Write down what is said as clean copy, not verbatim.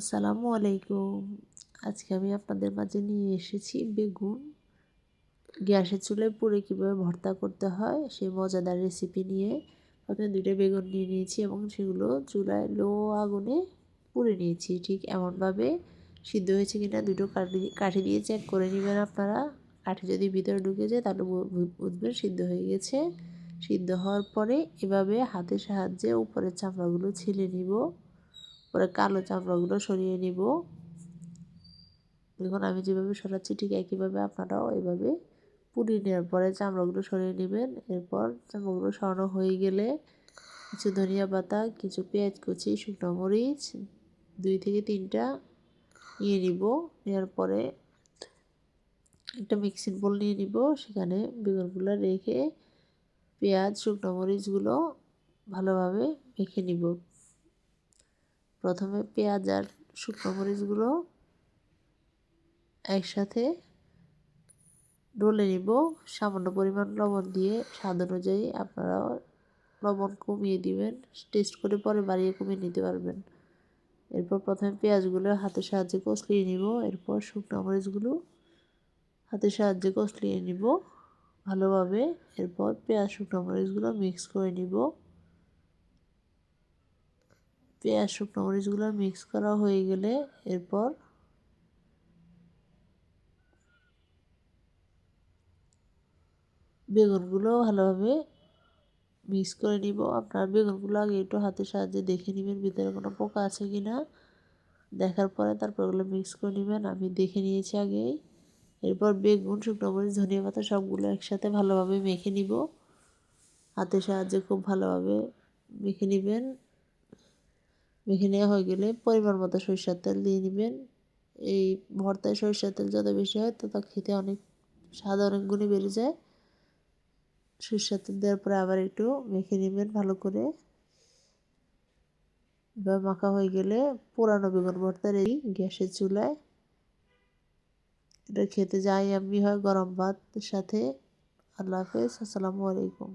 আসসালামু আলাইকুম। আজকে আমি আপনাদের মাঝে নিয়ে এসেছি বেগুন গ্যাসের চুলায় পুড়ে কীভাবে ভর্তা করতে হয় সেই মজাদার রেসিপি নিয়ে। প্রথমে 2টা বেগুন নিয়ে নিয়েছি এবং সেগুলো চুলায় লো আগুনে পুড়ে নিয়েছি। ঠিক এমনভাবে সিদ্ধ হয়েছে কিনা দুটো কাঠি দিয়ে চেক করে নেবেন আপনারা। কাঠি যদি ভিতরে ঢুকে যায় তাহলে বুঝবেন সিদ্ধ হয়ে গেছে। সিদ্ধ হওয়ার পরে এভাবে হাতের সাহায্যে উপরের চামড়াগুলো ছিলে নিব, পরে কালো চামড়াগুলো সরিয়ে নিব। দেখুন আমি যেভাবে সরাচ্ছি ঠিক একইভাবে আপনারাও এভাবে পুড়িয়ে নেওয়ার পরে চামড়াগুলো সরিয়ে নেবেন। এরপর চামড়াগুলো সরানো হয়ে গেলে কিছু ধনিয়া পাতা, কিছু পেঁয়াজ কুচি, শুকনো মরিচ 2 থেকে 3টা নিয়ে নিব। নেওয়ার পরে একটা মিক্সিং বোল নিয়ে নিব, সেখানে বেগুনগুলো রেখে পেঁয়াজ শুকনো মরিচগুলো ভালোভাবে মেখে নিব। প্রথমে পেঁয়াজ আর শুকনো মরিচগুলো একসাথে ডলে নিব। সামান্য পরিমাণ লবণ দিয়ে স্বাদ অনুযায়ী আপনারা লবণ কমিয়ে দিবেন, টেস্ট করে পরে বাড়িয়ে কমিয়ে নিতে পারবেন। এরপর প্রথমে পেঁয়াজগুলো হাতের সাহায্যে কষলিয়ে নিব, এরপর শুকনো মরিচগুলো হাতের সাহায্যে কষলিয়ে নিব ভালোভাবে। এরপর পেঁয়াজ শুকনো মরিচগুলো মিক্স করে নিব। পেঁয়াজ শুকনো মরিচগুলো মিক্স করা হয়ে গেলে এরপর বেগুনগুলো ভালোভাবে মিক্স করে নিব। আপনার বেগুনগুলো আগে একটু হাতের সাহায্যে দেখে নেবেন ভিতরে কোনো পোকা আছে কি না। দেখার পরে তারপর ওগুলো মিক্স করে নেবেন, আমি দেখে নিয়েছি আগেই। এরপর বেগুন, শুকনো মরিচ, ধনিয়া পাতা সবগুলো একসাথে ভালোভাবে মেখে নিব। হাতের সাহায্যে খুব ভালোভাবে মেখে নেবেন। মেখে নেওয়া হয়ে গেলে পরিমাণ মতো সরিষার তেল দিয়ে নেবেন। এই ভর্তায় সরিষার তেল যত বেশি হয় তত খেতে অনেক স্বাদ অনেক গুণে বেড়ে যায়। সরিষার তেল দেওয়ার পরে আবার একটু মেখে নেবেন ভালো করে। এবার মাখা হয়ে গেলে পোড়ানো বেগুন ভর্তা রেডি গ্যাসের চুলায়। এটা খেতে যাই আমি হয় গরম ভাতের সাথে। আল্লাহ হাফেজ, আসসালামু আলাইকুম।